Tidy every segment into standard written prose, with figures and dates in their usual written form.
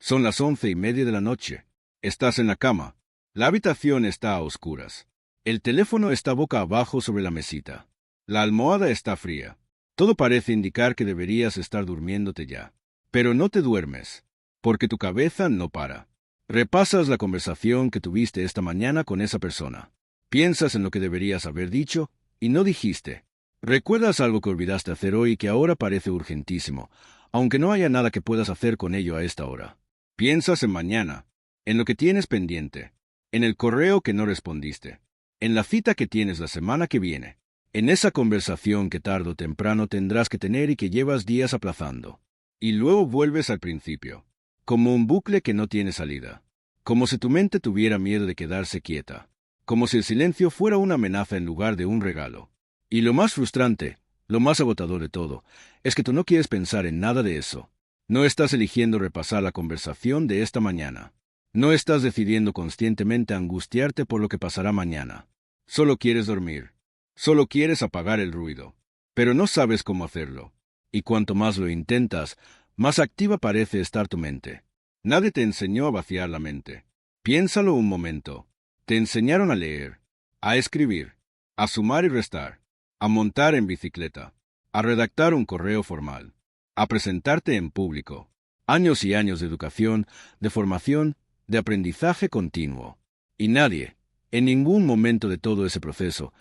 Son las 11:30 de la noche. Estás en la cama. La habitación está a oscuras. El teléfono está boca abajo sobre la mesita. La almohada está fría. Todo parece indicar que deberías estar durmiéndote ya. Pero no te duermes, porque tu cabeza no para. Repasas la conversación que tuviste esta mañana con esa persona. Piensas en lo que deberías haber dicho y no dijiste. Recuerdas algo que olvidaste hacer hoy y que ahora parece urgentísimo, aunque no haya nada que puedas hacer con ello a esta hora. Piensas en mañana, en lo que tienes pendiente, en el correo que no respondiste, en la cita que tienes la semana que viene, en esa conversación que tarde o temprano tendrás que tener y que llevas días aplazando. Y luego vuelves al principio, como un bucle que no tiene salida, como si tu mente tuviera miedo de quedarse quieta, como si el silencio fuera una amenaza en lugar de un regalo. Y lo más frustrante, lo más agotador de todo, es que tú no quieres pensar en nada de eso. No estás eligiendo repasar la conversación de esta mañana. No estás decidiendo conscientemente angustiarte por lo que pasará mañana. Solo quieres dormir. Solo quieres apagar el ruido. Pero no sabes cómo hacerlo. Y cuanto más lo intentas, más activa parece estar tu mente. Nadie te enseñó a vaciar la mente. Piénsalo un momento. Te enseñaron a leer, a escribir, a sumar y restar, a montar en bicicleta, a redactar un correo formal, a presentarte en público. Años y años de educación, de formación, de aprendizaje continuo. Y nadie, en ningún momento de todo ese proceso,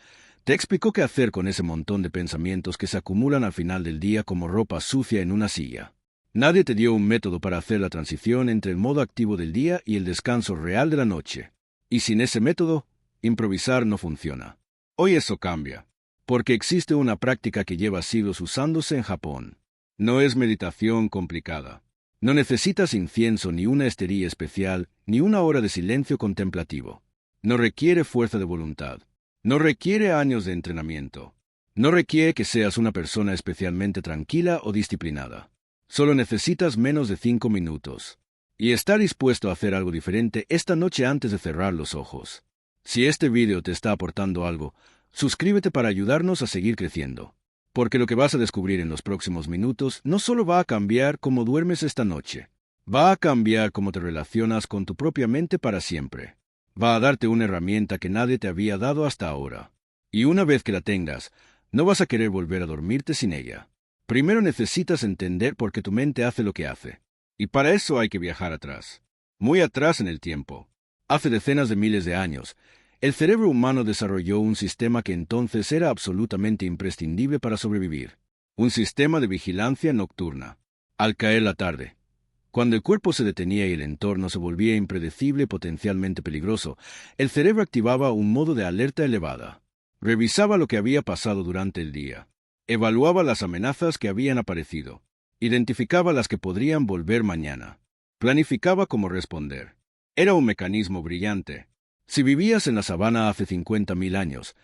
te explicó qué hacer con ese montón de pensamientos que se acumulan al final del día como ropa sucia en una silla. Nadie te dio un método para hacer la transición entre el modo activo del día y el descanso real de la noche. Y sin ese método, improvisar no funciona. Hoy eso cambia, porque existe una práctica que lleva siglos usándose en Japón. No es meditación complicada. No necesitas incienso ni una estería especial, ni una hora de silencio contemplativo. No requiere fuerza de voluntad. No requiere años de entrenamiento. No requiere que seas una persona especialmente tranquila o disciplinada. Solo necesitas menos de 5 minutos. Y estar dispuesto a hacer algo diferente esta noche antes de cerrar los ojos. Si este vídeo te está aportando algo, suscríbete para ayudarnos a seguir creciendo. Porque lo que vas a descubrir en los próximos minutos no solo va a cambiar cómo duermes esta noche, va a cambiar cómo te relacionas con tu propia mente para siempre. Va a darte una herramienta que nadie te había dado hasta ahora. Y una vez que la tengas, no vas a querer volver a dormirte sin ella. Primero necesitas entender por qué tu mente hace lo que hace. Y para eso hay que viajar atrás. Muy atrás en el tiempo. Hace decenas de miles de años, el cerebro humano desarrolló un sistema que entonces era absolutamente imprescindible para sobrevivir. Un sistema de vigilancia nocturna. Al caer la tarde, cuando el cuerpo se detenía y el entorno se volvía impredecible y potencialmente peligroso, el cerebro activaba un modo de alerta elevada. Revisaba lo que había pasado durante el día. Evaluaba las amenazas que habían aparecido. Identificaba las que podrían volver mañana. Planificaba cómo responder. Era un mecanismo brillante. Si vivías en la sabana hace 50.000 años,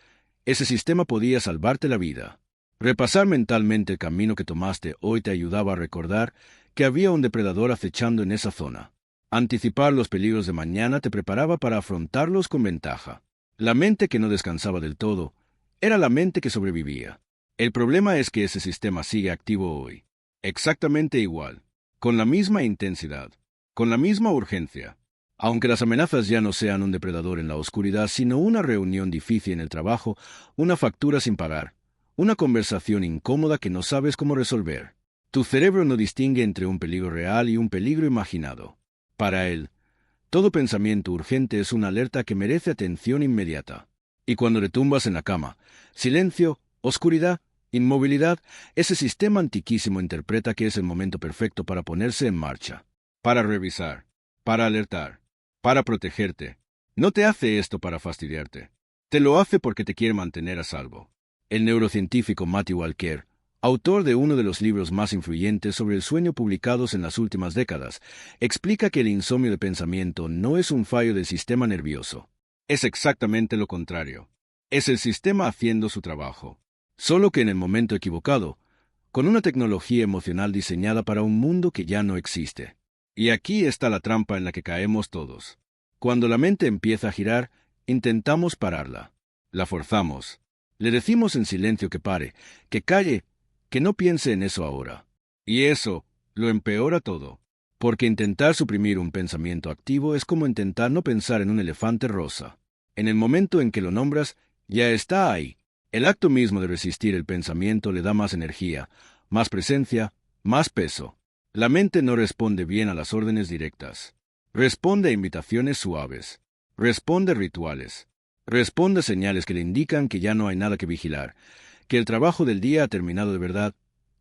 ese sistema podía salvarte la vida. Repasar mentalmente el camino que tomaste hoy te ayudaba a recordar que había un depredador acechando en esa zona. Anticipar los peligros de mañana te preparaba para afrontarlos con ventaja. La mente que no descansaba del todo era la mente que sobrevivía. El problema es que ese sistema sigue activo hoy. Exactamente igual, con la misma intensidad, con la misma urgencia. Aunque las amenazas ya no sean un depredador en la oscuridad, sino una reunión difícil en el trabajo, una factura sin pagar, una conversación incómoda que no sabes cómo resolver. Tu cerebro no distingue entre un peligro real y un peligro imaginado. Para él, todo pensamiento urgente es una alerta que merece atención inmediata. Y cuando retumbas en la cama, silencio, oscuridad, inmovilidad, ese sistema antiquísimo interpreta que es el momento perfecto para ponerse en marcha, para revisar, para alertar, para protegerte. No te hace esto para fastidiarte. Te lo hace porque te quiere mantener a salvo. El neurocientífico Matthew Walker, autor de uno de los libros más influyentes sobre el sueño publicados en las últimas décadas, explica que el insomnio de pensamiento no es un fallo del sistema nervioso. Es exactamente lo contrario. Es el sistema haciendo su trabajo. Solo que en el momento equivocado, con una tecnología emocional diseñada para un mundo que ya no existe. Y aquí está la trampa en la que caemos todos. Cuando la mente empieza a girar, intentamos pararla. La forzamos. Le decimos en silencio que pare, que calle, que no piense en eso ahora. Y eso lo empeora todo. porque intentar suprimir un pensamiento activo es como intentar no pensar en un elefante rosa. En el momento en que lo nombras, ya está ahí. El acto mismo de resistir el pensamiento le da más energía, más presencia, más peso. La mente no responde bien a las órdenes directas. Responde a invitaciones suaves. Responde a rituales. Responde a señales que le indican que ya no hay nada que vigilar, que el trabajo del día ha terminado de verdad,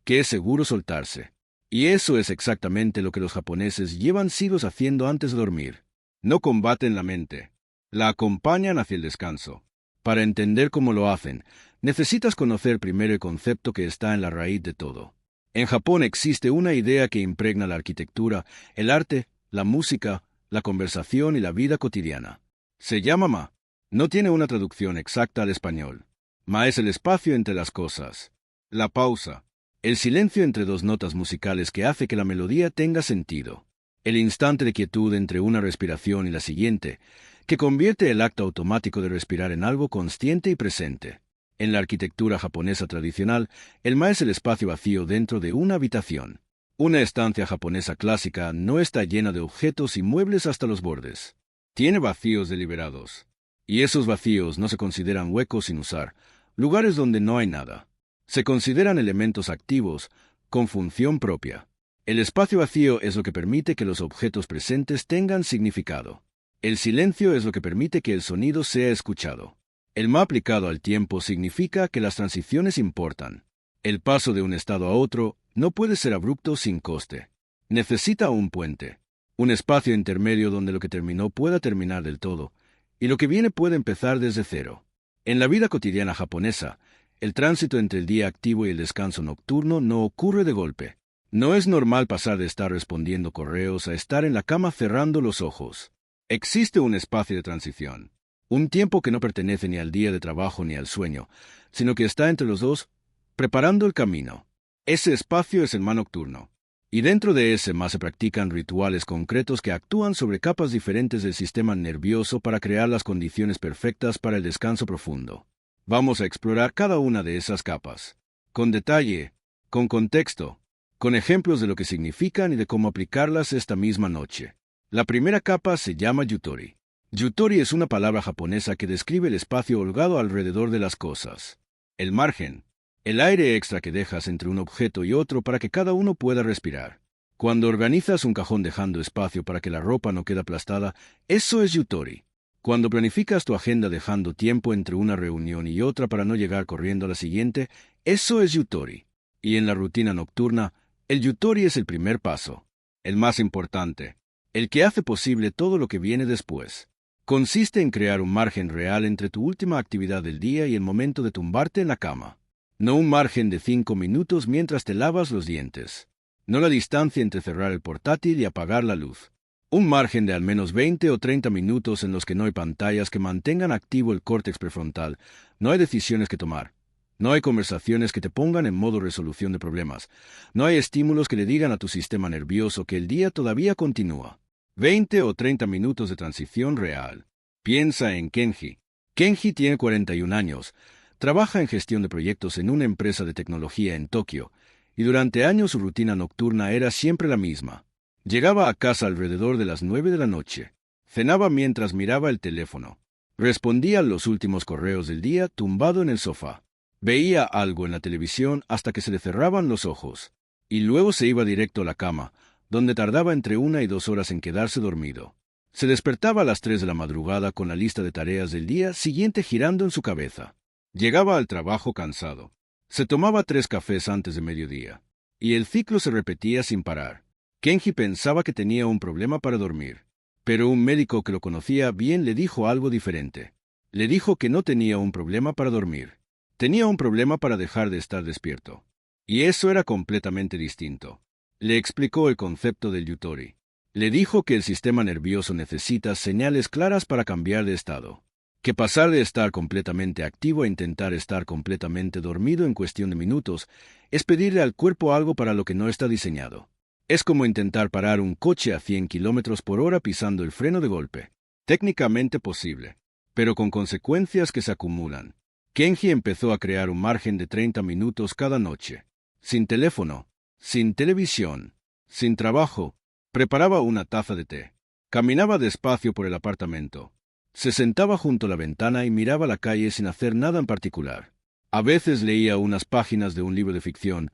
que es seguro soltarse. Y eso es exactamente lo que los japoneses llevan siglos haciendo antes de dormir. No combaten la mente. La acompañan hacia el descanso. Para entender cómo lo hacen, necesitas conocer primero el concepto que está en la raíz de todo. En Japón existe una idea que impregna la arquitectura, el arte, la música, la conversación y la vida cotidiana. Se llama Ma. No tiene una traducción exacta al español. Ma es el espacio entre las cosas. La pausa. El silencio entre dos notas musicales que hace que la melodía tenga sentido. El instante de quietud entre una respiración y la siguiente, que convierte el acto automático de respirar en algo consciente y presente. En la arquitectura japonesa tradicional, el Ma es el espacio vacío dentro de una habitación. Una estancia japonesa clásica no está llena de objetos y muebles hasta los bordes. Tiene vacíos deliberados. Y esos vacíos no se consideran huecos sin usar, lugares donde no hay nada. Se consideran elementos activos, con función propia. El espacio vacío es lo que permite que los objetos presentes tengan significado. El silencio es lo que permite que el sonido sea escuchado. El Ma aplicado al tiempo significa que las transiciones importan. El paso de un estado a otro no puede ser abrupto sin coste. Necesita un puente, un espacio intermedio donde lo que terminó pueda terminar del todo, y lo que viene puede empezar desde cero. En la vida cotidiana japonesa, el tránsito entre el día activo y el descanso nocturno no ocurre de golpe. No es normal pasar de estar respondiendo correos a estar en la cama cerrando los ojos. Existe un espacio de transición, un tiempo que no pertenece ni al día de trabajo ni al sueño, sino que está entre los dos, preparando el camino. Ese espacio es el Ma nocturno, y dentro de ese Ma se practican rituales concretos que actúan sobre capas diferentes del sistema nervioso para crear las condiciones perfectas para el descanso profundo. Vamos a explorar cada una de esas capas, con detalle, con contexto, con ejemplos de lo que significan y de cómo aplicarlas esta misma noche. La primera capa se llama yutori. Yutori es una palabra japonesa que describe el espacio holgado alrededor de las cosas. El margen, el aire extra que dejas entre un objeto y otro para que cada uno pueda respirar. Cuando organizas un cajón dejando espacio para que la ropa no quede aplastada, eso es yutori. Cuando planificas tu agenda dejando tiempo entre una reunión y otra para no llegar corriendo a la siguiente, eso es yutori. Y en la rutina nocturna, el yutori es el primer paso, el más importante, el que hace posible todo lo que viene después. Consiste en crear un margen real entre tu última actividad del día y el momento de tumbarte en la cama. No un margen de 5 minutos mientras te lavas los dientes. No la distancia entre cerrar el portátil y apagar la luz. Un margen de al menos 20 o 30 minutos en los que no hay pantallas que mantengan activo el córtex prefrontal, no hay decisiones que tomar, no hay conversaciones que te pongan en modo resolución de problemas, no hay estímulos que le digan a tu sistema nervioso que el día todavía continúa. 20 o 30 minutos de transición real. Piensa en Kenji. Kenji tiene 41 años, trabaja en gestión de proyectos en una empresa de tecnología en Tokio, y durante años su rutina nocturna era siempre la misma. Llegaba a casa alrededor de las 9 de la noche. Cenaba mientras miraba el teléfono. Respondía a los últimos correos del día tumbado en el sofá. Veía algo en la televisión hasta que se le cerraban los ojos. Y luego se iba directo a la cama, donde tardaba entre 1 y 2 horas en quedarse dormido. Se despertaba a las 3 de la madrugada con la lista de tareas del día siguiente girando en su cabeza. Llegaba al trabajo cansado. Se tomaba 3 cafés antes de mediodía. Y el ciclo se repetía sin parar. Kenji pensaba que tenía un problema para dormir, pero un médico que lo conocía bien le dijo algo diferente. Le dijo que no tenía un problema para dormir. Tenía un problema para dejar de estar despierto. Y eso era completamente distinto. Le explicó el concepto del yutori. Le dijo que el sistema nervioso necesita señales claras para cambiar de estado. Que pasar de estar completamente activo a intentar estar completamente dormido en cuestión de minutos es pedirle al cuerpo algo para lo que no está diseñado. Es como intentar parar un coche a 100 kilómetros por hora pisando el freno de golpe. Técnicamente posible, pero con consecuencias que se acumulan. Kenji empezó a crear un margen de 30 minutos cada noche. Sin teléfono, sin televisión, sin trabajo, Preparaba una taza de té. Caminaba despacio por el apartamento. Se sentaba junto a la ventana y miraba la calle sin hacer nada en particular. A veces leía unas páginas de un libro de ficción,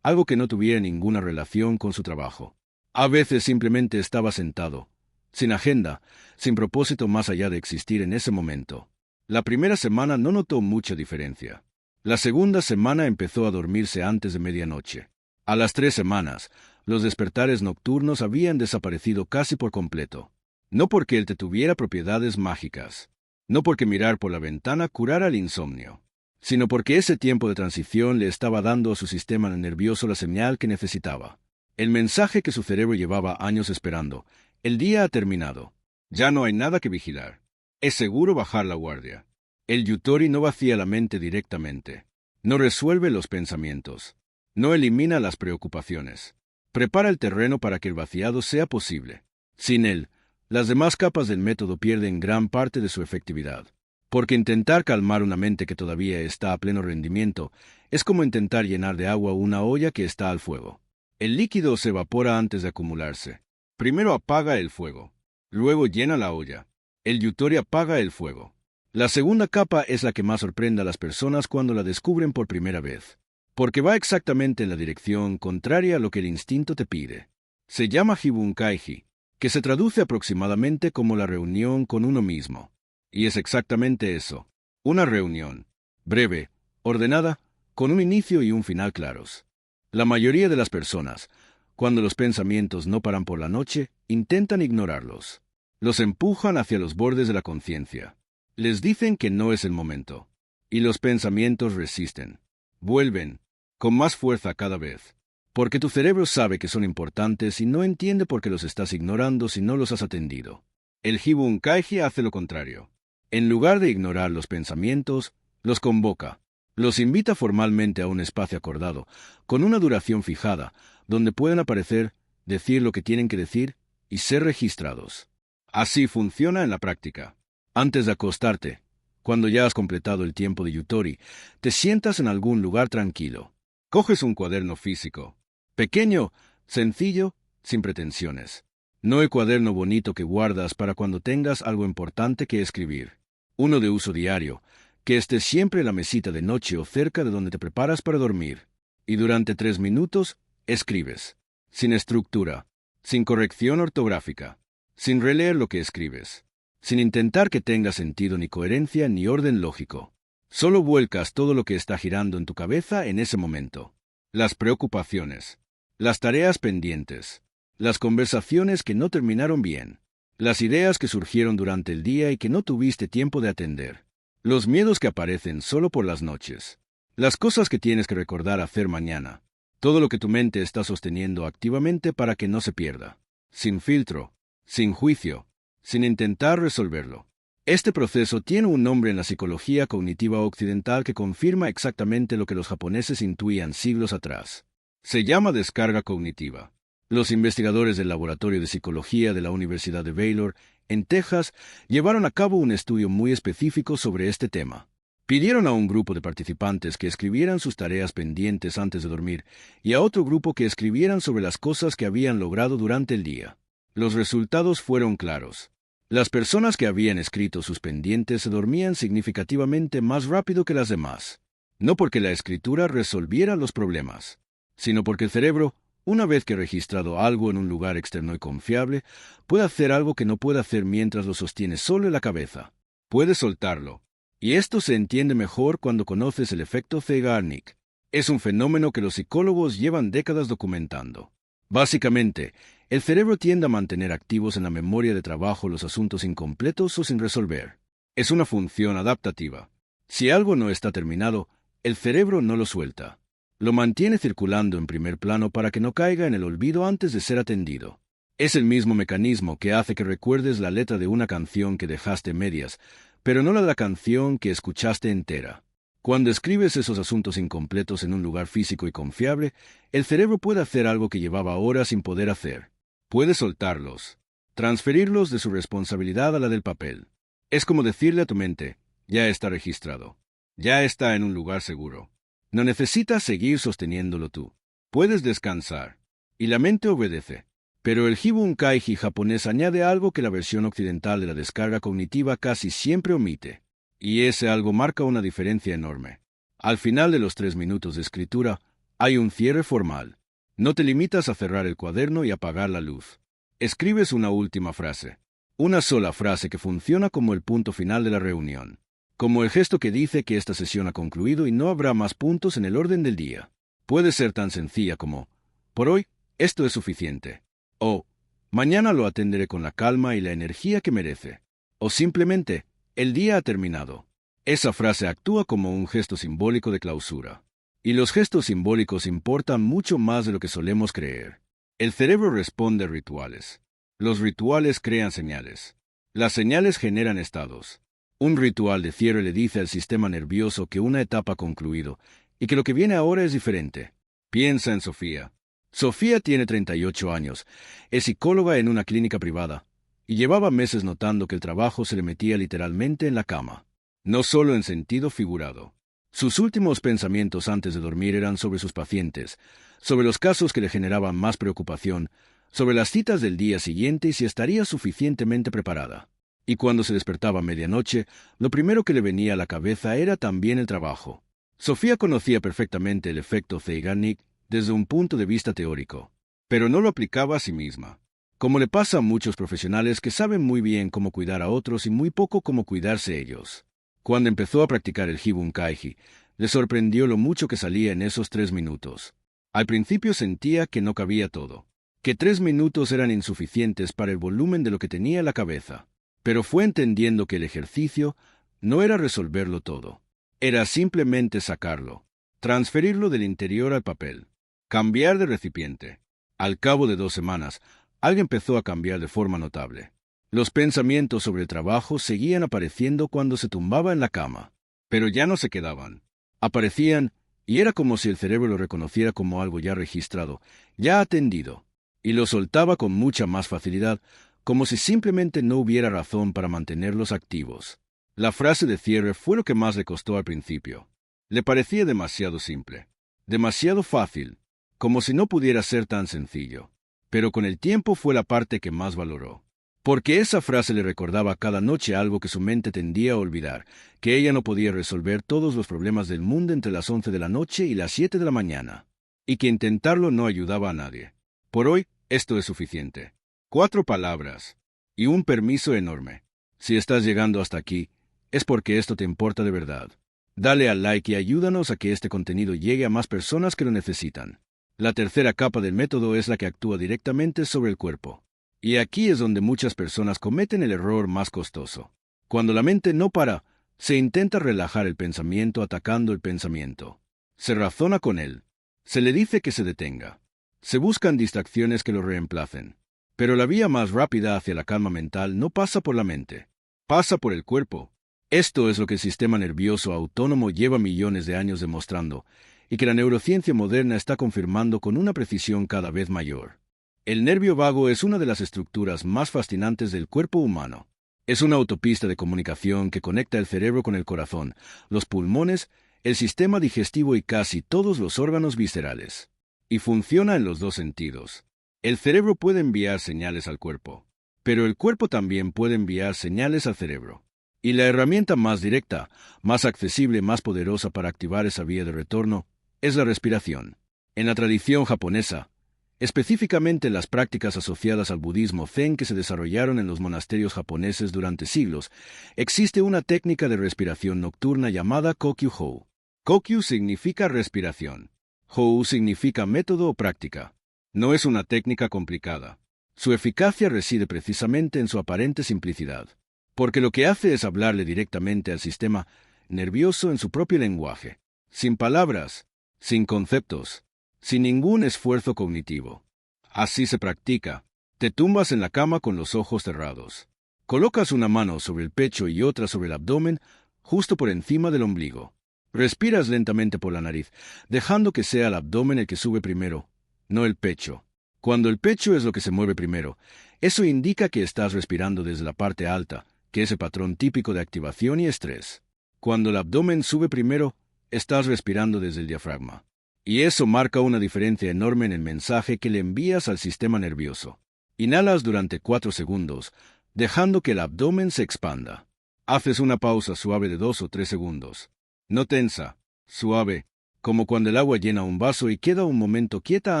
algo que no tuviera ninguna relación con su trabajo. A veces simplemente estaba sentado, sin agenda, sin propósito más allá de existir en ese momento. La primera semana no notó mucha diferencia. La segunda semana empezó a dormirse antes de medianoche. A las 3 semanas, los despertares nocturnos habían desaparecido casi por completo. No porque él tuviera propiedades mágicas, no porque mirar por la ventana curara el insomnio, sino porque ese tiempo de transición le estaba dando a su sistema nervioso la señal que necesitaba. El mensaje que su cerebro llevaba años esperando. El día ha terminado. Ya no hay nada que vigilar. Es seguro bajar la guardia. El Yutori no vacía la mente directamente. No resuelve los pensamientos. No elimina las preocupaciones. Prepara el terreno para que el vaciado sea posible. Sin él, las demás capas del método pierden gran parte de su efectividad. Porque intentar calmar una mente que todavía está a pleno rendimiento es como intentar llenar de agua una olla que está al fuego. El líquido se evapora antes de acumularse. Primero apaga el fuego. Luego llena la olla. El Yutori apaga el fuego. La segunda capa es la que más sorprende a las personas cuando la descubren por primera vez. Porque va exactamente en la dirección contraria a lo que el instinto te pide. Se llama Hibunkaiji, que se traduce aproximadamente como la reunión con uno mismo. Y es exactamente eso. Una reunión. Breve, ordenada, con un inicio y un final claros. La mayoría de las personas, cuando los pensamientos no paran por la noche, intentan ignorarlos. Los empujan hacia los bordes de la conciencia. Les dicen que no es el momento. Y los pensamientos resisten. Vuelven, con más fuerza cada vez. Porque tu cerebro sabe que son importantes y no entiende por qué los estás ignorando si no los has atendido. El Hibunkaiji hace lo contrario. En lugar de ignorar los pensamientos, los convoca. Los invita formalmente a un espacio acordado, con una duración fijada, donde pueden aparecer, decir lo que tienen que decir y ser registrados. Así funciona en la práctica. Antes de acostarte, cuando ya has completado el tiempo de Yutori, te sientas en algún lugar tranquilo. Coges un cuaderno físico. Pequeño, sencillo, sin pretensiones. No el cuaderno bonito que guardas para cuando tengas algo importante que escribir. Uno de uso diario, que esté siempre en la mesita de noche o cerca de donde te preparas para dormir. Y durante 3 minutos, escribes. Sin estructura, sin corrección ortográfica, sin releer lo que escribes, sin intentar que tenga sentido ni coherencia ni orden lógico. Solo vuelcas todo lo que está girando en tu cabeza en ese momento. Las preocupaciones, las tareas pendientes, las conversaciones que no terminaron bien, las ideas que surgieron durante el día y que no tuviste tiempo de atender, los miedos que aparecen solo por las noches, las cosas que tienes que recordar hacer mañana, todo lo que tu mente está sosteniendo activamente para que no se pierda, sin filtro, sin juicio, sin intentar resolverlo. Este proceso tiene un nombre en la psicología cognitiva occidental que confirma exactamente lo que los japoneses intuían siglos atrás. Se llama descarga cognitiva. Los investigadores del Laboratorio de Psicología de la Universidad de Baylor, en Texas, llevaron a cabo un estudio muy específico sobre este tema. Pidieron a un grupo de participantes que escribieran sus tareas pendientes antes de dormir y a otro grupo que escribieran sobre las cosas que habían logrado durante el día. Los resultados fueron claros. Las personas que habían escrito sus pendientes se dormían significativamente más rápido que las demás. No porque la escritura resolviera los problemas, sino porque el cerebro, una vez que ha registrado algo en un lugar externo y confiable, puede hacer algo que no puede hacer mientras lo sostiene solo en la cabeza. Puede soltarlo. Y esto se entiende mejor cuando conoces el efecto Zeigarnik. Es un fenómeno que los psicólogos llevan décadas documentando. Básicamente, el cerebro tiende a mantener activos en la memoria de trabajo los asuntos incompletos o sin resolver. Es una función adaptativa. Si algo no está terminado, el cerebro no lo suelta. Lo mantiene circulando en primer plano para que no caiga en el olvido antes de ser atendido. Es el mismo mecanismo que hace que recuerdes la letra de una canción que dejaste medias, pero no la de la canción que escuchaste entera. Cuando escribes esos asuntos incompletos en un lugar físico y confiable, el cerebro puede hacer algo que llevaba horas sin poder hacer. Puede soltarlos, transferirlos de su responsabilidad a la del papel. Es como decirle a tu mente, ya está registrado, ya está en un lugar seguro. No necesitas seguir sosteniéndolo tú. Puedes descansar. Y la mente obedece. Pero el Hibun Kaigi japonés añade algo que la versión occidental de la descarga cognitiva casi siempre omite. Y ese algo marca una diferencia enorme. Al final de los 3 minutos de escritura, hay un cierre formal. No te limitas a cerrar el cuaderno y apagar la luz. Escribes una última frase. Una sola frase que funciona como el punto final de la reunión. Como el gesto que dice que esta sesión ha concluido y no habrá más puntos en el orden del día. Puede ser tan sencilla como, por hoy, esto es suficiente. O, mañana lo atenderé con la calma y la energía que merece. O simplemente, el día ha terminado. Esa frase actúa como un gesto simbólico de clausura. Y los gestos simbólicos importan mucho más de lo que solemos creer. El cerebro responde a rituales. Los rituales crean señales. Las señales generan estados. Un ritual de cierre le dice al sistema nervioso que una etapa ha concluido y que lo que viene ahora es diferente. Piensa en Sofía. Sofía tiene 38 años, es psicóloga en una clínica privada, y llevaba meses notando que el trabajo se le metía literalmente en la cama. No solo en sentido figurado. Sus últimos pensamientos antes de dormir eran sobre sus pacientes, sobre los casos que le generaban más preocupación, sobre las citas del día siguiente y si estaría suficientemente preparada. Y cuando se despertaba a medianoche, lo primero que le venía a la cabeza era también el trabajo. Sofía conocía perfectamente el efecto Zeigarnik desde un punto de vista teórico, pero no lo aplicaba a sí misma. Como le pasa a muchos profesionales que saben muy bien cómo cuidar a otros y muy poco cómo cuidarse ellos. Cuando empezó a practicar el Hibun Kaigi, le sorprendió lo mucho que salía en esos 3 minutos. Al principio sentía que no cabía todo, que 3 minutos eran insuficientes para el volumen de lo que tenía en la cabeza. Pero fue entendiendo que el ejercicio no era resolverlo todo. Era simplemente sacarlo, transferirlo del interior al papel, cambiar de recipiente. Al cabo de 2 semanas, algo empezó a cambiar de forma notable. Los pensamientos sobre el trabajo seguían apareciendo cuando se tumbaba en la cama, pero ya no se quedaban. Aparecían, y era como si el cerebro lo reconociera como algo ya registrado, ya atendido, y lo soltaba con mucha más facilidad, como si simplemente no hubiera razón para mantenerlos activos. La frase de cierre fue lo que más le costó al principio. Le parecía demasiado simple, demasiado fácil, como si no pudiera ser tan sencillo. Pero con el tiempo fue la parte que más valoró. Porque esa frase le recordaba cada noche algo que su mente tendía a olvidar, que ella no podía resolver todos los problemas del mundo entre las 11 de la noche y las 7 de la mañana, y que intentarlo no ayudaba a nadie. Por hoy, esto es suficiente. 4 palabras, y un permiso enorme. Si estás llegando hasta aquí, es porque esto te importa de verdad. Dale al like y ayúdanos a que este contenido llegue a más personas que lo necesitan. La tercera capa del método es la que actúa directamente sobre el cuerpo. Y aquí es donde muchas personas cometen el error más costoso. Cuando la mente no para, se intenta relajar el pensamiento atacando el pensamiento. Se razona con él. Se le dice que se detenga. Se buscan distracciones que lo reemplacen. Pero la vía más rápida hacia la calma mental no pasa por la mente. Pasa por el cuerpo. Esto es lo que el sistema nervioso autónomo lleva millones de años demostrando, y que la neurociencia moderna está confirmando con una precisión cada vez mayor. El nervio vago es una de las estructuras más fascinantes del cuerpo humano. Es una autopista de comunicación que conecta el cerebro con el corazón, los pulmones, el sistema digestivo y casi todos los órganos viscerales. Y funciona en los 2 sentidos. El cerebro puede enviar señales al cuerpo, pero el cuerpo también puede enviar señales al cerebro. Y la herramienta más directa, más accesible, más poderosa para activar esa vía de retorno, es la respiración. En la tradición japonesa, específicamente las prácticas asociadas al budismo zen que se desarrollaron en los monasterios japoneses durante siglos, existe una técnica de respiración nocturna llamada Kokyu-hou. Kokyu significa respiración. Hou significa método o práctica. No es una técnica complicada. Su eficacia reside precisamente en su aparente simplicidad, porque lo que hace es hablarle directamente al sistema nervioso en su propio lenguaje, sin palabras, sin conceptos, sin ningún esfuerzo cognitivo. Así se practica. Te tumbas en la cama con los ojos cerrados. Colocas una mano sobre el pecho y otra sobre el abdomen, justo por encima del ombligo. Respiras lentamente por la nariz, dejando que sea el abdomen el que sube primero, no el pecho. Cuando el pecho es lo que se mueve primero, eso indica que estás respirando desde la parte alta, que es el patrón típico de activación y estrés. Cuando el abdomen sube primero, estás respirando desde el diafragma. Y eso marca una diferencia enorme en el mensaje que le envías al sistema nervioso. Inhalas durante 4 segundos, dejando que el abdomen se expanda. Haces una pausa suave de 2 o 3 segundos. No tensa, suave, como cuando el agua llena un vaso y queda un momento quieta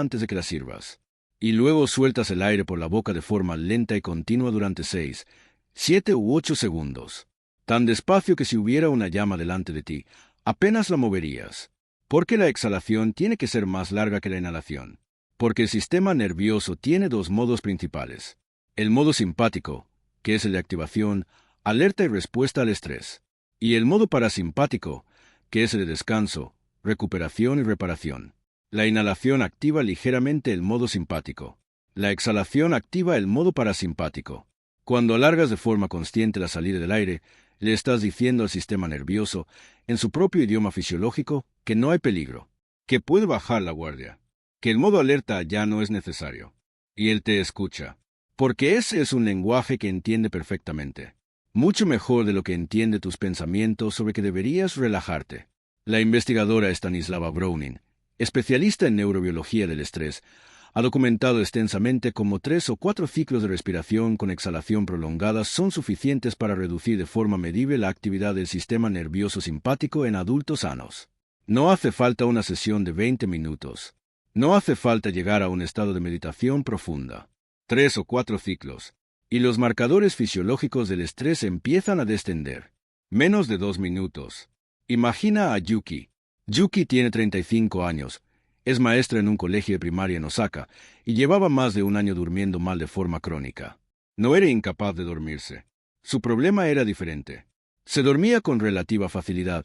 antes de que la sirvas. Y luego sueltas el aire por la boca de forma lenta y continua durante 6, 7 u 8 segundos. Tan despacio que si hubiera una llama delante de ti, apenas la moverías. Porque la exhalación tiene que ser más larga que la inhalación. Porque el sistema nervioso tiene 2 modos principales. El modo simpático, que es el de activación, alerta y respuesta al estrés. Y el modo parasimpático, que es el de descanso, recuperación y reparación. La inhalación activa ligeramente el modo simpático. La exhalación activa el modo parasimpático. Cuando alargas de forma consciente la salida del aire, le estás diciendo al sistema nervioso, en su propio idioma fisiológico, que no hay peligro, que puede bajar la guardia, que el modo alerta ya no es necesario. Y él te escucha, porque ese es un lenguaje que entiende perfectamente, mucho mejor de lo que entiende tus pensamientos sobre que deberías relajarte. La investigadora Stanislava Browning, especialista en neurobiología del estrés, ha documentado extensamente cómo 3 o 4 ciclos de respiración con exhalación prolongada son suficientes para reducir de forma medible la actividad del sistema nervioso simpático en adultos sanos. No hace falta una sesión de 20 minutos. No hace falta llegar a un estado de meditación profunda. 3 o 4 ciclos, y los marcadores fisiológicos del estrés empiezan a descender. Menos de 2 minutos. Imagina a Yuki. Yuki tiene 35 años. Es maestra en un colegio de primaria en Osaka y llevaba más de un año durmiendo mal de forma crónica. No era incapaz de dormirse. Su problema era diferente. Se dormía con relativa facilidad,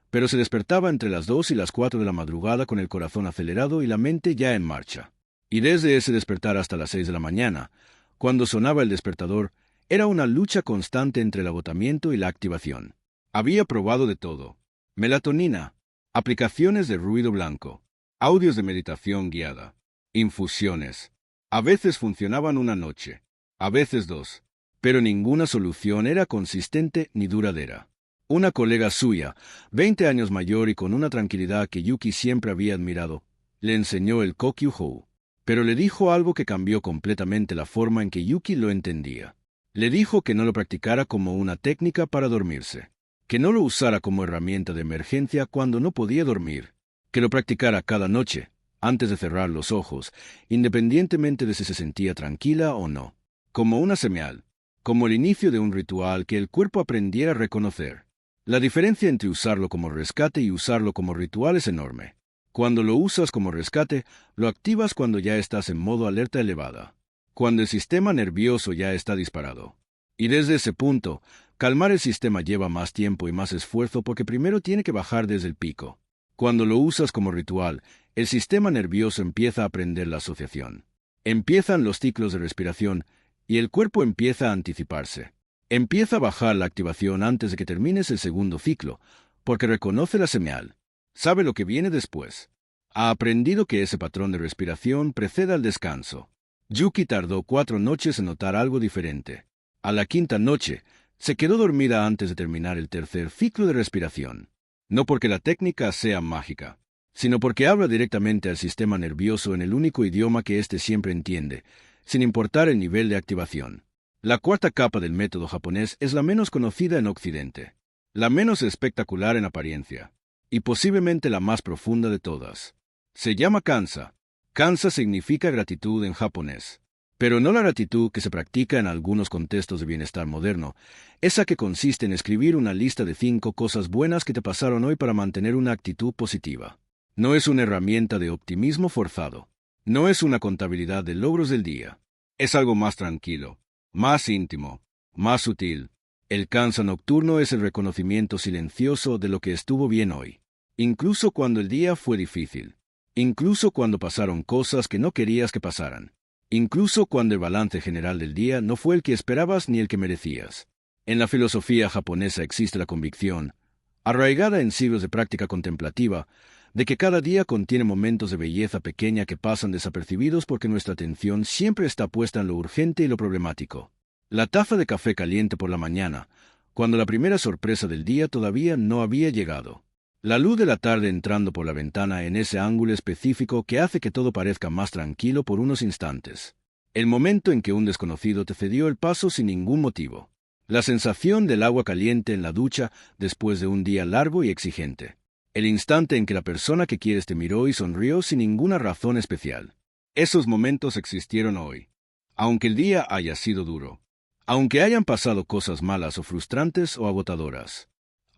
pero se despertaba entre las 2 y las 4 de la madrugada con el corazón acelerado y la mente ya en marcha. Y desde ese despertar hasta las 6 de la mañana, cuando sonaba el despertador, era una lucha constante entre el agotamiento y la activación. Había probado de todo: melatonina, aplicaciones de ruido blanco, audios de meditación guiada, infusiones. A veces funcionaban una noche, a veces 2, pero ninguna solución era consistente ni duradera. Una colega suya, 20 años mayor y con una tranquilidad que Yuki siempre había admirado, le enseñó el Kokyū, pero le dijo algo que cambió completamente la forma en que Yuki lo entendía. Le dijo que no lo practicara como una técnica para dormirse, que no lo usara como herramienta de emergencia cuando no podía dormir, que lo practicara cada noche, antes de cerrar los ojos, independientemente de si se sentía tranquila o no, como una señal, como el inicio de un ritual que el cuerpo aprendiera a reconocer. La diferencia entre usarlo como rescate y usarlo como ritual es enorme. Cuando lo usas como rescate, lo activas cuando ya estás en modo alerta elevada, cuando el sistema nervioso ya está disparado. Y desde ese punto, calmar el sistema lleva más tiempo y más esfuerzo porque primero tiene que bajar desde el pico. Cuando lo usas como ritual, el sistema nervioso empieza a aprender la asociación. Empiezan los ciclos de respiración y el cuerpo empieza a anticiparse. Empieza a bajar la activación antes de que termines el segundo ciclo, porque reconoce la señal. Sabe lo que viene después. Ha aprendido que ese patrón de respiración precede al descanso. Yuki tardó 4 noches en notar algo diferente. A la 5ª noche, se quedó dormida antes de terminar el tercer ciclo de respiración. No porque la técnica sea mágica, sino porque habla directamente al sistema nervioso en el único idioma que éste siempre entiende, sin importar el nivel de activación. La 4ª capa del método japonés es la menos conocida en Occidente, la menos espectacular en apariencia, y posiblemente la más profunda de todas. Se llama kansa. Kansa significa gratitud en japonés, pero no la gratitud que se practica en algunos contextos de bienestar moderno, esa que consiste en escribir una lista de 5 cosas buenas que te pasaron hoy para mantener una actitud positiva. No es una herramienta de optimismo forzado. No es una contabilidad de logros del día. Es algo más tranquilo, más íntimo, más sutil. El kansa nocturno es el reconocimiento silencioso de lo que estuvo bien hoy, incluso cuando el día fue difícil, incluso cuando pasaron cosas que no querías que pasaran, incluso cuando el balance general del día no fue el que esperabas ni el que merecías. En la filosofía japonesa existe la convicción, arraigada en siglos de práctica contemplativa, de que cada día contiene momentos de belleza pequeña que pasan desapercibidos porque nuestra atención siempre está puesta en lo urgente y lo problemático. La taza de café caliente por la mañana, cuando la primera sorpresa del día todavía no había llegado. La luz de la tarde entrando por la ventana en ese ángulo específico que hace que todo parezca más tranquilo por unos instantes. El momento en que un desconocido te cedió el paso sin ningún motivo. La sensación del agua caliente en la ducha después de un día largo y exigente. El instante en que la persona que quieres te miró y sonrió sin ninguna razón especial. Esos momentos existieron hoy. Aunque el día haya sido duro. Aunque hayan pasado cosas malas o frustrantes o agotadoras.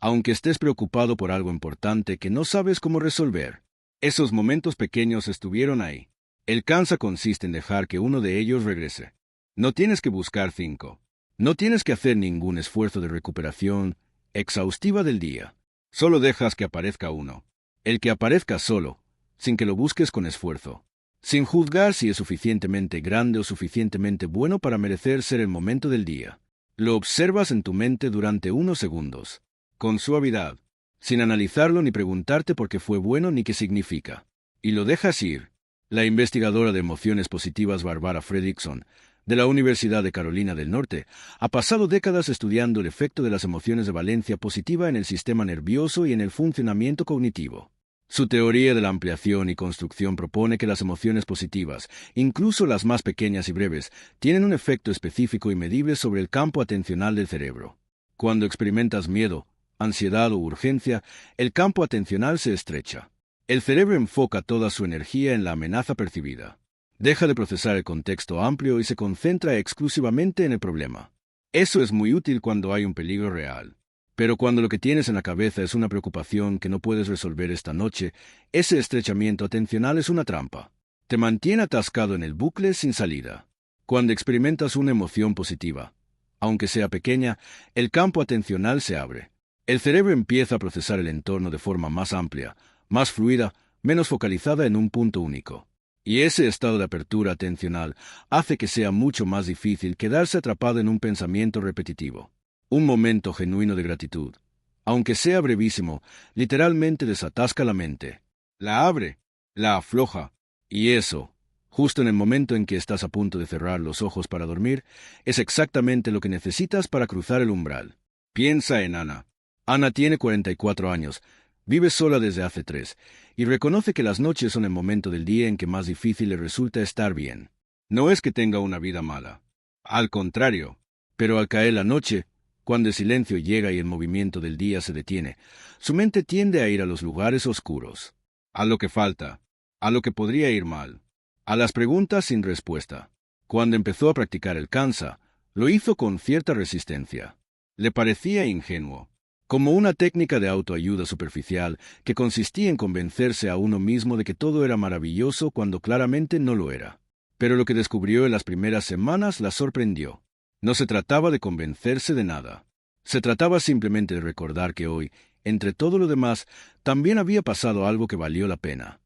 Aunque estés preocupado por algo importante que no sabes cómo resolver. Esos momentos pequeños estuvieron ahí. El cansa consiste en dejar que uno de ellos regrese. No tienes que buscar 5. No tienes que hacer ningún esfuerzo de recuperación exhaustiva del día. Solo dejas que aparezca uno. El que aparezca solo, sin que lo busques con esfuerzo. Sin juzgar si es suficientemente grande o suficientemente bueno para merecer ser el momento del día. Lo observas en tu mente durante unos segundos. Con suavidad. Sin analizarlo ni preguntarte por qué fue bueno ni qué significa. Y lo dejas ir. La investigadora de emociones positivas Barbara Fredrickson, de la Universidad de Carolina del Norte, ha pasado décadas estudiando el efecto de las emociones de valencia positiva en el sistema nervioso y en el funcionamiento cognitivo. Su teoría de la ampliación y construcción propone que las emociones positivas, incluso las más pequeñas y breves, tienen un efecto específico y medible sobre el campo atencional del cerebro. Cuando experimentas miedo, ansiedad o urgencia, el campo atencional se estrecha. El cerebro enfoca toda su energía en la amenaza percibida. Deja de procesar el contexto amplio y se concentra exclusivamente en el problema. Eso es muy útil cuando hay un peligro real. Pero cuando lo que tienes en la cabeza es una preocupación que no puedes resolver esta noche, ese estrechamiento atencional es una trampa. Te mantiene atascado en el bucle sin salida. Cuando experimentas una emoción positiva, aunque sea pequeña, el campo atencional se abre. El cerebro empieza a procesar el entorno de forma más amplia, más fluida, menos focalizada en un punto único. Y ese estado de apertura atencional hace que sea mucho más difícil quedarse atrapado en un pensamiento repetitivo. Un momento genuino de gratitud, aunque sea brevísimo, literalmente desatasca la mente. La abre, la afloja, y eso, justo en el momento en que estás a punto de cerrar los ojos para dormir, es exactamente lo que necesitas para cruzar el umbral. Piensa en Ana. Ana tiene 44 años, vive sola desde hace 3, y reconoce que las noches son el momento del día en que más difícil le resulta estar bien. No es que tenga una vida mala. Al contrario. Pero al caer la noche, cuando el silencio llega y el movimiento del día se detiene, su mente tiende a ir a los lugares oscuros. A lo que falta. A lo que podría ir mal. A las preguntas sin respuesta. Cuando empezó a practicar el Kansa, lo hizo con cierta resistencia. Le parecía ingenuo. Como una técnica de autoayuda superficial que consistía en convencerse a uno mismo de que todo era maravilloso cuando claramente no lo era. Pero lo que descubrió en las primeras semanas la sorprendió. No se trataba de convencerse de nada. Se trataba simplemente de recordar que hoy, entre todo lo demás, también había pasado algo que valió la pena.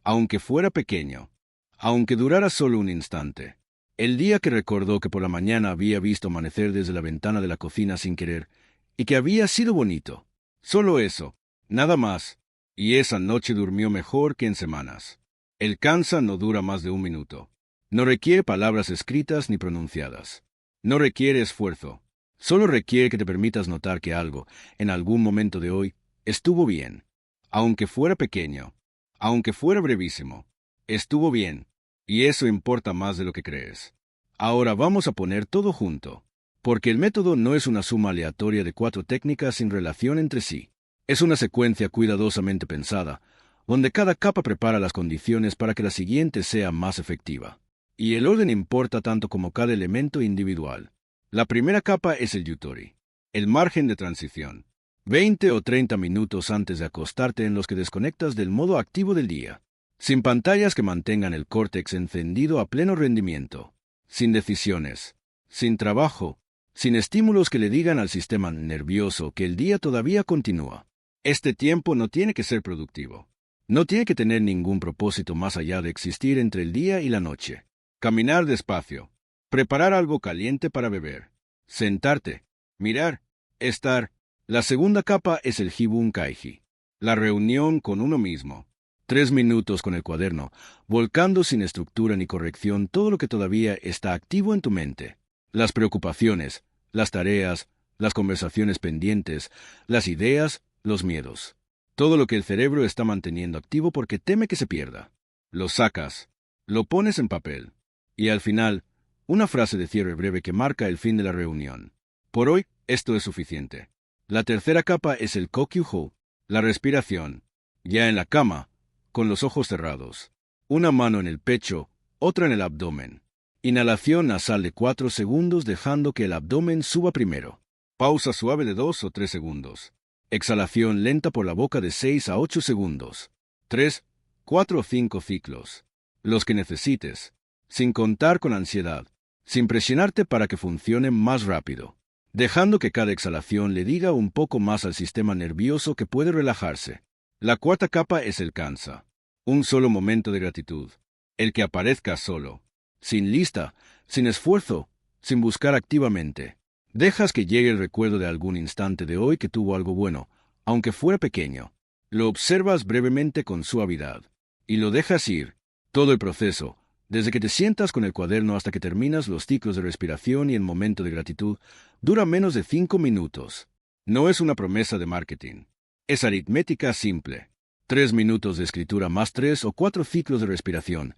Aunque fuera pequeño. Aunque durara solo un instante. El día que recordó que por la mañana había visto amanecer desde la ventana de la cocina sin querer, y que había sido bonito. Solo eso, nada más. Y esa noche durmió mejor que en semanas. El Kansa no dura más de un minuto. No requiere palabras escritas ni pronunciadas. No requiere esfuerzo. Solo requiere que te permitas notar que algo, en algún momento de hoy, estuvo bien. Aunque fuera pequeño. Aunque fuera brevísimo. Estuvo bien. Y eso importa más de lo que crees. Ahora vamos a poner todo junto. Porque el método no es una suma aleatoria de 4 técnicas sin relación entre sí. Es una secuencia cuidadosamente pensada, donde cada capa prepara las condiciones para que la siguiente sea más efectiva. Y el orden importa tanto como cada elemento individual. La primera capa es el yutori, el margen de transición. 20 o 30 minutos antes de acostarte en los que desconectas del modo activo del día. Sin pantallas que mantengan el córtex encendido a pleno rendimiento. Sin decisiones. Sin trabajo. Sin estímulos que le digan al sistema nervioso que el día todavía continúa. Este tiempo no tiene que ser productivo. No tiene que tener ningún propósito más allá de existir entre el día y la noche. Caminar despacio. Preparar algo caliente para beber. Sentarte. Mirar. Estar. La segunda capa es el Hibun Kaiji. La reunión con uno mismo. 3 minutos con el cuaderno, volcando sin estructura ni corrección todo lo que todavía está activo en tu mente. Las preocupaciones, las tareas, las conversaciones pendientes, las ideas, los miedos. Todo lo que el cerebro está manteniendo activo porque teme que se pierda. Lo sacas, lo pones en papel, y al final, Una frase de cierre breve que marca el fin de la reunión. Por hoy, esto es suficiente. La tercera capa es el kokyūhō, la respiración. Ya en la cama, con los ojos cerrados. Una mano en el pecho, otra en el abdomen. Inhalación nasal de 4 segundos dejando que el abdomen suba primero. Pausa suave de 2 o 3 segundos. Exhalación lenta por la boca de 6 a 8 segundos. 3, 4 o 5 ciclos. Los que necesites. Sin contar con ansiedad. Sin presionarte para que funcione más rápido. Dejando que cada exhalación le diga un poco más al sistema nervioso que puede relajarse. La cuarta capa es el kansa. Un solo momento de gratitud. El que aparezca solo. Sin lista, sin esfuerzo, sin buscar activamente. Dejas que llegue el recuerdo de algún instante de hoy que tuvo algo bueno, aunque fuera pequeño. Lo observas brevemente con suavidad. Y lo dejas ir. Todo el proceso, desde que te sientas con el cuaderno hasta que terminas los ciclos de respiración y el momento de gratitud, dura menos de 5 minutos. No es una promesa de marketing. Es aritmética simple. 3 minutos de escritura más 3 o 4 ciclos de respiración,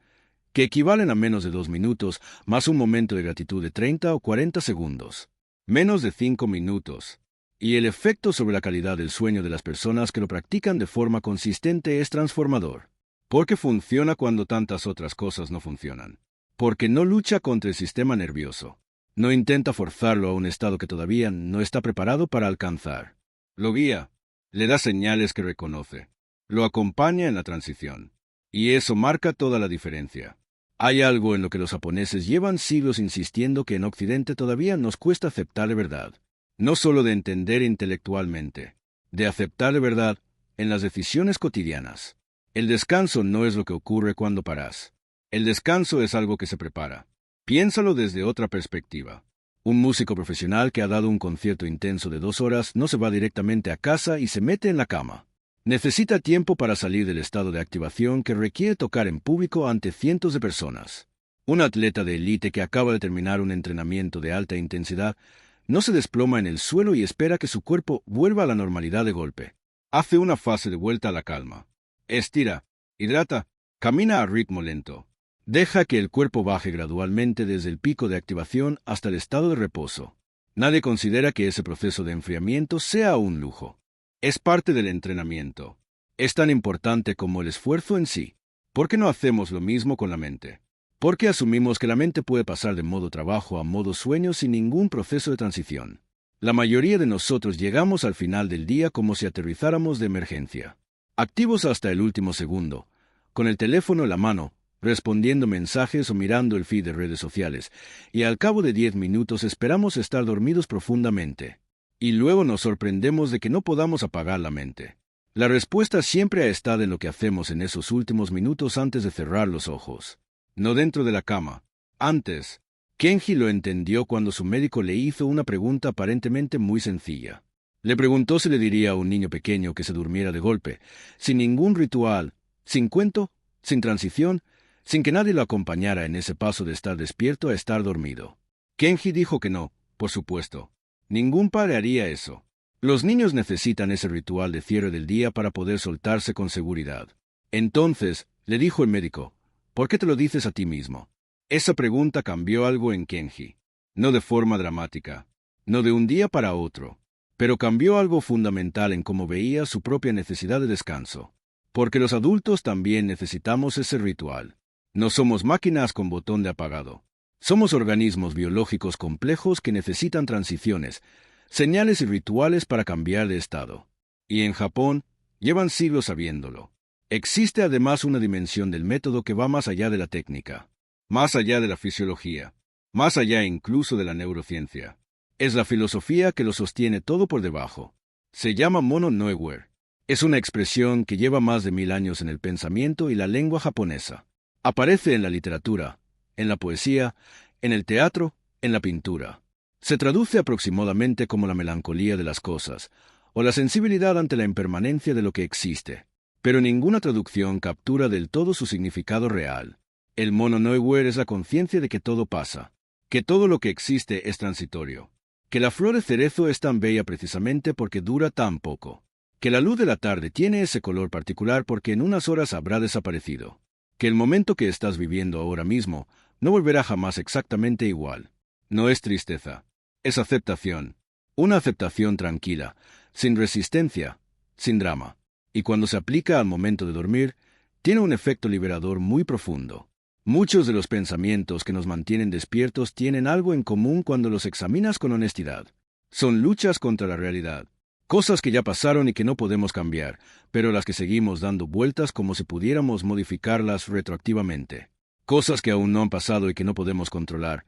que equivalen a menos de 2 minutos, más un momento de gratitud de 30 o 40 segundos. Menos de 5 minutos. Y el efecto sobre la calidad del sueño de las personas que lo practican de forma consistente es transformador. Porque funciona cuando tantas otras cosas no funcionan. Porque no lucha contra el sistema nervioso. No intenta forzarlo a un estado que todavía no está preparado para alcanzar. Lo guía. Le da señales que reconoce. Lo acompaña en la transición. Y eso marca toda la diferencia. Hay algo en lo que los japoneses llevan siglos insistiendo que en Occidente todavía nos cuesta aceptar de verdad. No solo de entender intelectualmente, de aceptar de verdad en las decisiones cotidianas. El descanso no es lo que ocurre cuando paras. El descanso es algo que se prepara. Piénsalo desde otra perspectiva. Un músico profesional que ha dado un concierto intenso de 2 horas no se va directamente a casa y se mete en la cama. Necesita tiempo para salir del estado de activación que requiere tocar en público ante cientos de personas. Un atleta de élite que acaba de terminar un entrenamiento de alta intensidad no se desploma en el suelo y espera que su cuerpo vuelva a la normalidad de golpe. Hace una fase de vuelta a la calma. Estira, hidrata, camina a ritmo lento. Deja que el cuerpo baje gradualmente desde el pico de activación hasta el estado de reposo. Nadie considera que ese proceso de enfriamiento sea un lujo. Es parte del entrenamiento. Es tan importante como el esfuerzo en sí. ¿Por qué no hacemos lo mismo con la mente? ¿Por qué asumimos que la mente puede pasar de modo trabajo a modo sueño sin ningún proceso de transición? La mayoría de nosotros llegamos al final del día como si aterrizáramos de emergencia. Activos hasta el último segundo, con el teléfono en la mano, respondiendo mensajes o mirando el feed de redes sociales, y al cabo de 10 minutos esperamos estar dormidos profundamente. Y luego nos sorprendemos de que no podamos apagar la mente. La respuesta siempre ha estado en lo que hacemos en esos últimos minutos antes de cerrar los ojos. No dentro de la cama. Antes, Kenji lo entendió cuando su médico le hizo una pregunta aparentemente muy sencilla. Le preguntó si le diría a un niño pequeño que se durmiera de golpe, sin ningún ritual, sin cuento, sin transición, sin que nadie lo acompañara en ese paso de estar despierto a estar dormido. Kenji dijo que no, por supuesto. Ningún padre haría eso. Los niños necesitan ese ritual de cierre del día para poder soltarse con seguridad. Entonces, le dijo el médico, ¿por qué te lo dices a ti mismo? Esa pregunta cambió algo en Kenji. No de forma dramática, no de un día para otro, pero cambió algo fundamental en cómo veía su propia necesidad de descanso. Porque los adultos también necesitamos ese ritual. No somos máquinas con botón de apagado. Somos organismos biológicos complejos que necesitan transiciones, señales y rituales para cambiar de estado. Y en Japón, llevan siglos sabiéndolo. Existe además una dimensión del método que va más allá de la técnica, más allá de la fisiología, más allá incluso de la neurociencia. Es la filosofía que lo sostiene todo por debajo. Se llama Mono Noiware. Es una expresión que lleva más de 1000 años en el pensamiento y la lengua japonesa. Aparece en la literatura, en la poesía, en el teatro, en la pintura. Se traduce aproximadamente como la melancolía de las cosas, o la sensibilidad ante la impermanencia de lo que existe. Pero ninguna traducción captura del todo su significado real. El Mono Noiware es la conciencia de que todo pasa, que todo lo que existe es transitorio, que la flor de cerezo es tan bella precisamente porque dura tan poco, que la luz de la tarde tiene ese color particular porque en unas horas habrá desaparecido, que el momento que estás viviendo ahora mismo no volverá jamás exactamente igual. No es tristeza, es aceptación. Una aceptación tranquila, sin resistencia, sin drama. Y cuando se aplica al momento de dormir, tiene un efecto liberador muy profundo. Muchos de los pensamientos que nos mantienen despiertos tienen algo en común cuando los examinas con honestidad. Son luchas contra la realidad. Cosas que ya pasaron y que no podemos cambiar, pero las que seguimos dando vueltas como si pudiéramos modificarlas retroactivamente. Cosas que aún no han pasado y que no podemos controlar,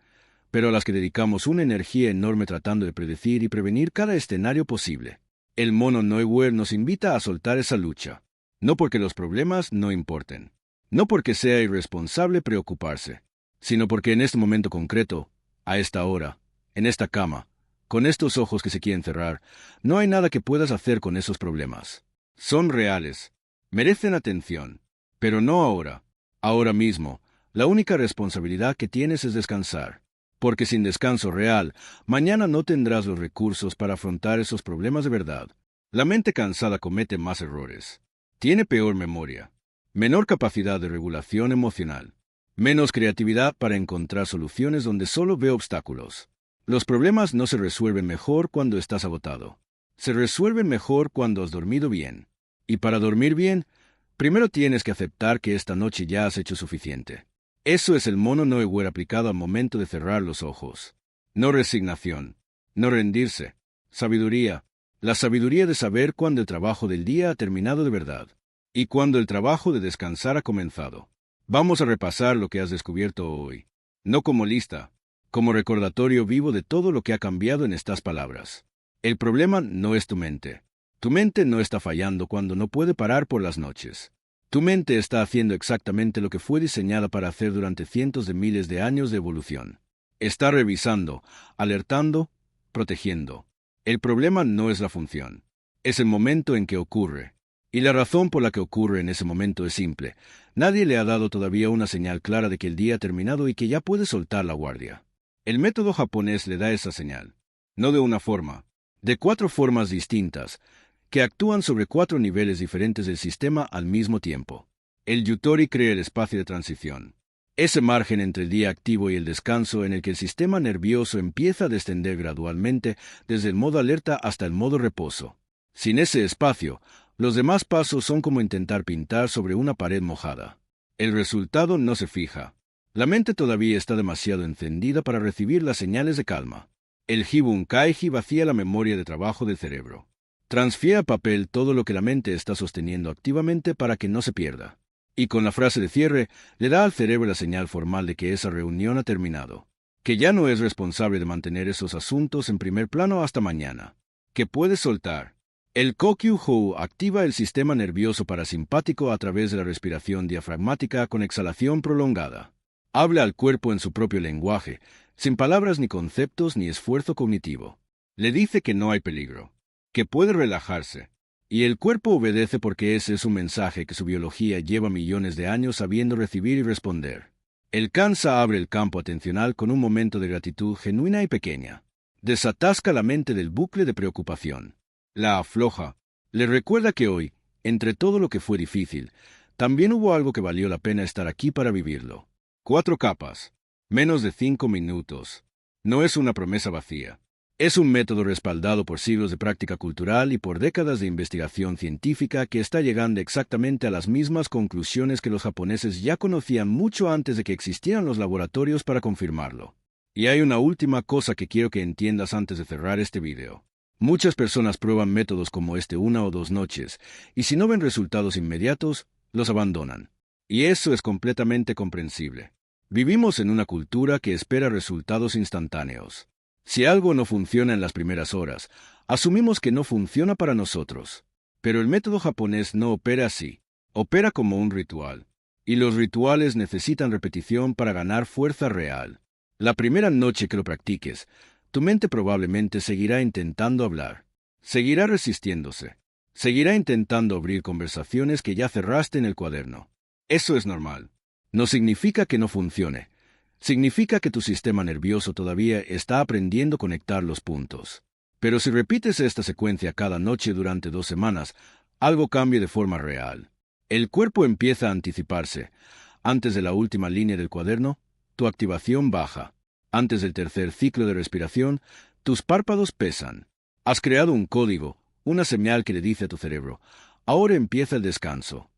pero a las que dedicamos una energía enorme tratando de predecir y prevenir cada escenario posible. El mono Neuwer nos invita a soltar esa lucha. No porque los problemas no importen. No porque sea irresponsable preocuparse, sino porque en este momento concreto, a esta hora, en esta cama, con estos ojos que se quieren cerrar, no hay nada que puedas hacer con esos problemas. Son reales, merecen atención, pero no ahora. Ahora mismo, la única responsabilidad que tienes es descansar, porque sin descanso real, mañana no tendrás los recursos para afrontar esos problemas de verdad. La mente cansada comete más errores, tiene peor memoria, menor capacidad de regulación emocional, menos creatividad para encontrar soluciones donde solo ve obstáculos. Los problemas no se resuelven mejor cuando estás agotado. Se resuelven mejor cuando has dormido bien. Y para dormir bien, primero tienes que aceptar que esta noche ya has hecho suficiente. Eso es el mono Neuwer aplicado al momento de cerrar los ojos. No resignación, no rendirse. Sabiduría. La sabiduría de saber cuándo el trabajo del día ha terminado de verdad y cuándo el trabajo de descansar ha comenzado. Vamos a repasar lo que has descubierto hoy. No como lista, como recordatorio vivo de todo lo que ha cambiado en estas palabras. El problema no es tu mente. Tu mente no está fallando cuando no puede parar por las noches. Tu mente está haciendo exactamente lo que fue diseñada para hacer durante cientos de miles de años de evolución. Está revisando, alertando, protegiendo. El problema no es la función, es el momento en que ocurre. Y la razón por la que ocurre en ese momento es simple. Nadie le ha dado todavía una señal clara de que el día ha terminado y que ya puede soltar la guardia. El método japonés le da esa señal, no de una forma, de 4 formas distintas, que actúan sobre 4 niveles diferentes del sistema al mismo tiempo. El Yutori crea el espacio de transición, ese margen entre el día activo y el descanso en el que el sistema nervioso empieza a descender gradualmente desde el modo alerta hasta el modo reposo. Sin ese espacio, los demás pasos son como intentar pintar sobre una pared mojada. El resultado no se fija. La mente todavía está demasiado encendida para recibir las señales de calma. El Hibun Kaiji vacía la memoria de trabajo del cerebro. Transfiere al papel todo lo que la mente está sosteniendo activamente para que no se pierda. Y con la frase de cierre, le da al cerebro la señal formal de que esa reunión ha terminado. Que ya no es responsable de mantener esos asuntos en primer plano hasta mañana. Que puede soltar. El Kokyu-hou activa el sistema nervioso parasimpático a través de la respiración diafragmática con exhalación prolongada. Habla al cuerpo en su propio lenguaje, sin palabras ni conceptos ni esfuerzo cognitivo. Le dice que no hay peligro, que puede relajarse. Y el cuerpo obedece porque ese es un mensaje que su biología lleva millones de años sabiendo recibir y responder. El Kansa abre el campo atencional con un momento de gratitud genuina y pequeña. Desatasca la mente del bucle de preocupación. La afloja. Le recuerda que hoy, entre todo lo que fue difícil, también hubo algo que valió la pena estar aquí para vivirlo. 4 capas. Menos de 5 minutos. No es una promesa vacía. Es un método respaldado por siglos de práctica cultural y por décadas de investigación científica que está llegando exactamente a las mismas conclusiones que los japoneses ya conocían mucho antes de que existieran los laboratorios para confirmarlo. Y hay una última cosa que quiero que entiendas antes de cerrar este video. Muchas personas prueban métodos como este 1 o 2 noches, y si no ven resultados inmediatos, los abandonan. Y eso es completamente comprensible. Vivimos en una cultura que espera resultados instantáneos. Si algo no funciona en las primeras horas, asumimos que no funciona para nosotros. Pero el método japonés no opera así. Opera como un ritual. Y los rituales necesitan repetición para ganar fuerza real. La primera noche que lo practiques, tu mente probablemente seguirá intentando hablar. Seguirá resistiéndose. Seguirá intentando abrir conversaciones que ya cerraste en el cuaderno. Eso es normal. No significa que no funcione. Significa que tu sistema nervioso todavía está aprendiendo a conectar los puntos. Pero si repites esta secuencia cada noche durante 2 semanas, algo cambia de forma real. El cuerpo empieza a anticiparse. Antes de la última línea del cuaderno, tu activación baja. Antes del tercer ciclo de respiración, tus párpados pesan. Has creado un código, una señal que le dice a tu cerebro, ahora empieza el descanso.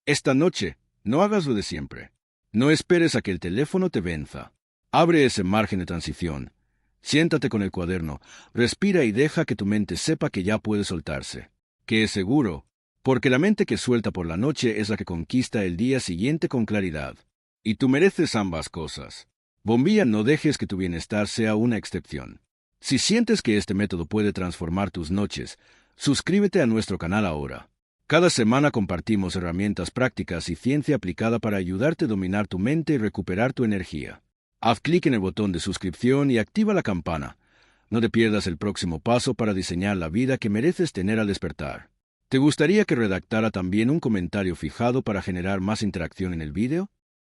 Esta noche, no hagas lo de siempre. No esperes a que el teléfono te venza. Abre ese margen de transición. Siéntate con el cuaderno, respira y deja que tu mente sepa que ya puede soltarse. Que es seguro, porque la mente que suelta por la noche es la que conquista el día siguiente con claridad. Y tú mereces ambas cosas. Bombilla, no dejes que tu bienestar sea una excepción. Si sientes que este método puede transformar tus noches, suscríbete a nuestro canal ahora. Cada semana compartimos herramientas prácticas y ciencia aplicada para ayudarte a dominar tu mente y recuperar tu energía. Haz clic en el botón de suscripción y activa la campana. No te pierdas el próximo paso para diseñar la vida que mereces tener al despertar. ¿Te gustaría que redactara también un comentario fijado para generar más interacción en el vídeo?